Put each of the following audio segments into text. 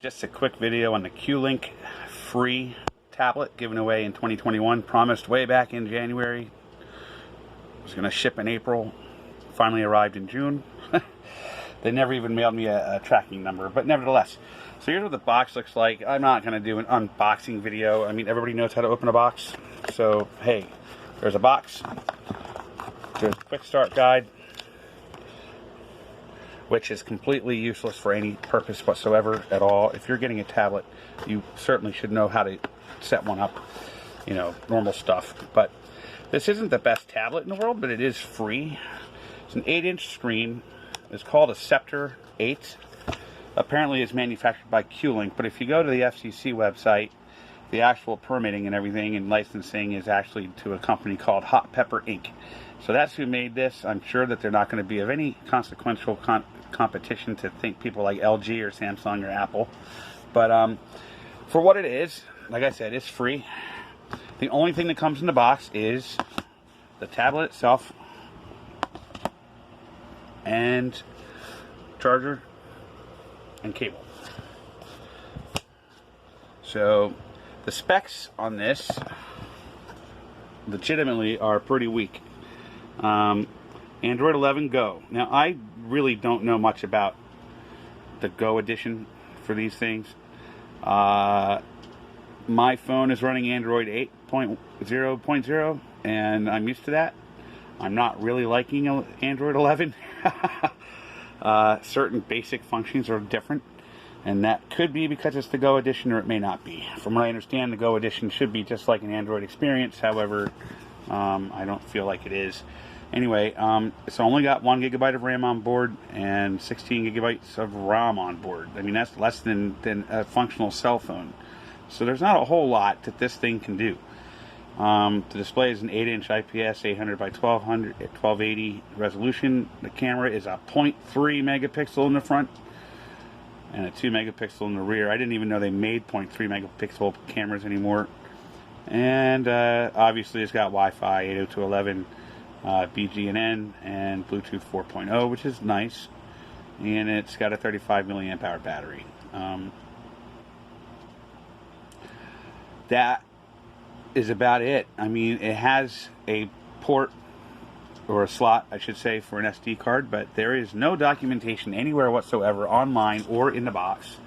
Just a quick video on the Qlink free tablet given away in 2021. Promised way back in January. It was going to ship in April. Finally arrived in June. They never even mailed me a tracking number, but nevertheless. So here's what the box looks like. I'm not going to do an unboxing video. I mean, everybody knows how to open a box. So, hey, there's a box. There's a quick start guide, which is completely useless for any purpose whatsoever at all. If you're getting a tablet, you certainly should know how to set one up, you know, normal stuff. But this isn't the best tablet in the world, but it is free. It's an 8-inch screen. It's called a Septer 8. Apparently it's manufactured by Qlink, but if you go to the FCC website, the actual permitting and everything and licensing is actually to a company called Hot Pepper Inc. So that's who made this. I'm sure that they're not going to be of any consequential competition to think people like LG or Samsung or Apple. But for what it is, like I said, it's free. The only thing that comes in the box is the tablet itself and charger and cable. So the specs on this legitimately are pretty weak. Android 11 Go. Now I really don't know much about the Go edition for these things. My phone is running Android 8.0.0 and I'm used to that. I'm not really liking Android 11. Certain basic functions are different, and that could be because it's the Go edition, or it may not be. From what I understand, the Go edition should be just like an Android experience. However, I don't feel like it is. Anyway, it's only got 1 GB of RAM on board and 16 GB of ROM on board. I mean, that's less than a functional cell phone. So there's not a whole lot that this thing can do. The display is an 8-inch IPS 800 by 1280 resolution. The camera is a 0.3 megapixel in the front and a 2 megapixel in the rear. I didn't even know they made 0.3 megapixel cameras anymore. And obviously it's got Wi-Fi 802.11, BGNN, and Bluetooth 4.0, which is nice. And it's got a 35 milliamp hour battery. That is about it. I mean, it has a port, or a slot I should say, for an SD card, but there is no documentation anywhere whatsoever online or in the box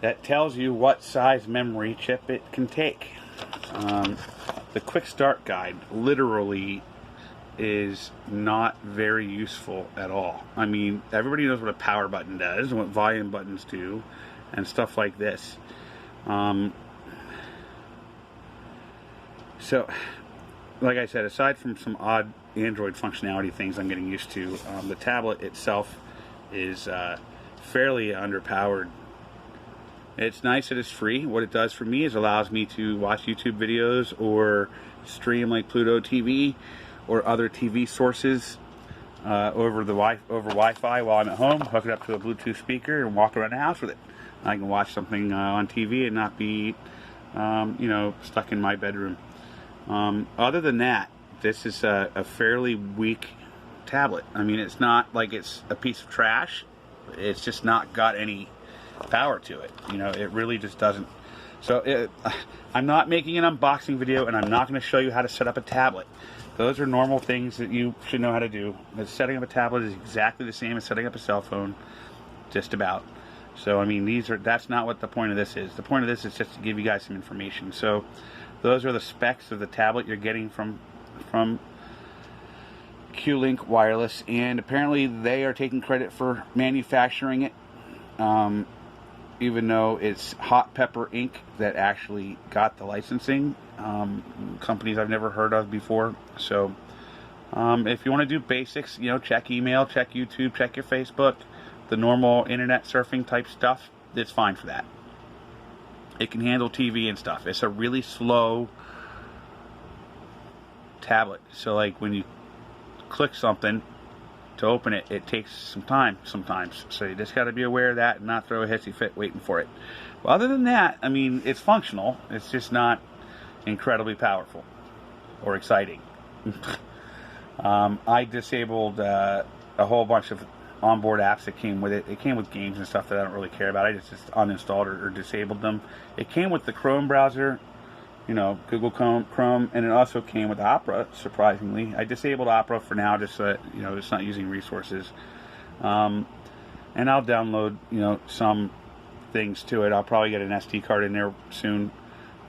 that tells you what size memory chip it can take. The quick start guide literally is not very useful at all. I mean, everybody knows what a power button does and what volume buttons do and stuff like this. So, like I said, aside from some odd Android functionality things I'm getting used to, the tablet itself is fairly underpowered. It's nice that it's free. What it does for me is allows me to watch YouTube videos or stream like Pluto TV or other TV sources over Wi-Fi while I'm at home. Hook it up to a Bluetooth speaker and walk around the house with it. I can watch something on TV and not be, you know, stuck in my bedroom. Other than that, this is a fairly weak tablet. I mean, it's not like it's a piece of trash. It's just not got any power to it. You know, it really just doesn't. So I'm not making an unboxing video, and I'm not going to show you how to set up a tablet. Those are normal things that you should know how to do. But setting up a tablet is exactly the same as setting up a cell phone, just about. So, I mean, that's not what the point of this is. The point of this is just to give you guys some information. So, those are the specs of the tablet you're getting from Qlink Wireless, and apparently they are taking credit for manufacturing it, even though it's Hot Pepper Inc. that actually got the licensing. Companies I've never heard of before. So, if you want to do basics, you know, check email, check YouTube, check your Facebook, the normal internet surfing type stuff, it's fine for that. It can handle TV and stuff. It's a really slow tablet. So like when you click something to open it, it takes some time sometimes. So you just got to be aware of that and not throw a hissy fit waiting for it. Well, other than that, I mean, it's functional. It's just not incredibly powerful or exciting. I disabled a whole bunch of onboard apps that came with it. It came with games and stuff that I don't really care about. I just uninstalled or disabled them. It came with the Chrome browser, you know, Google Chrome, and it also came with Opera, surprisingly. I disabled Opera for now just so that, you know, it's not using resources. And I'll download, you know, some things to it. I'll probably get an SD card in there soon.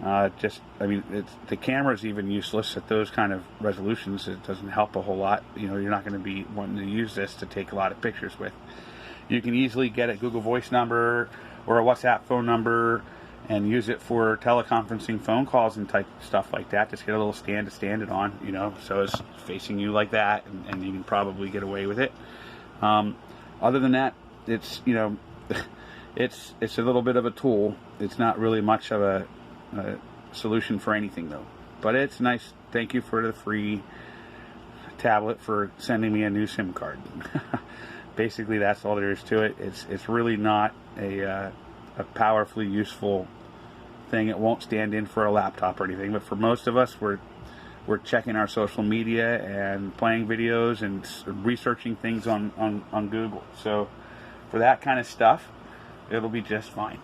I mean, the camera's even useless at those kind of resolutions. It doesn't help a whole lot. You know, you're not going to be wanting to use this to take a lot of pictures with. You can easily get a Google Voice number or a WhatsApp phone number and use it for teleconferencing phone calls and type stuff like that. Just get a little stand to stand it on, you know, so it's facing you like that, and you can probably get away with it. Other than that, it's, you know, it's a little bit of a tool. It's not really much of a solution for anything, though. But it's nice. Thank you for the free tablet for sending me a new SIM card. Basically, that's all there is to it. It's really not a powerfully useful thing. It won't stand in for a laptop or anything. But for most of us, we're checking our social media and playing videos and researching things on Google. So for that kind of stuff, it'll be just fine.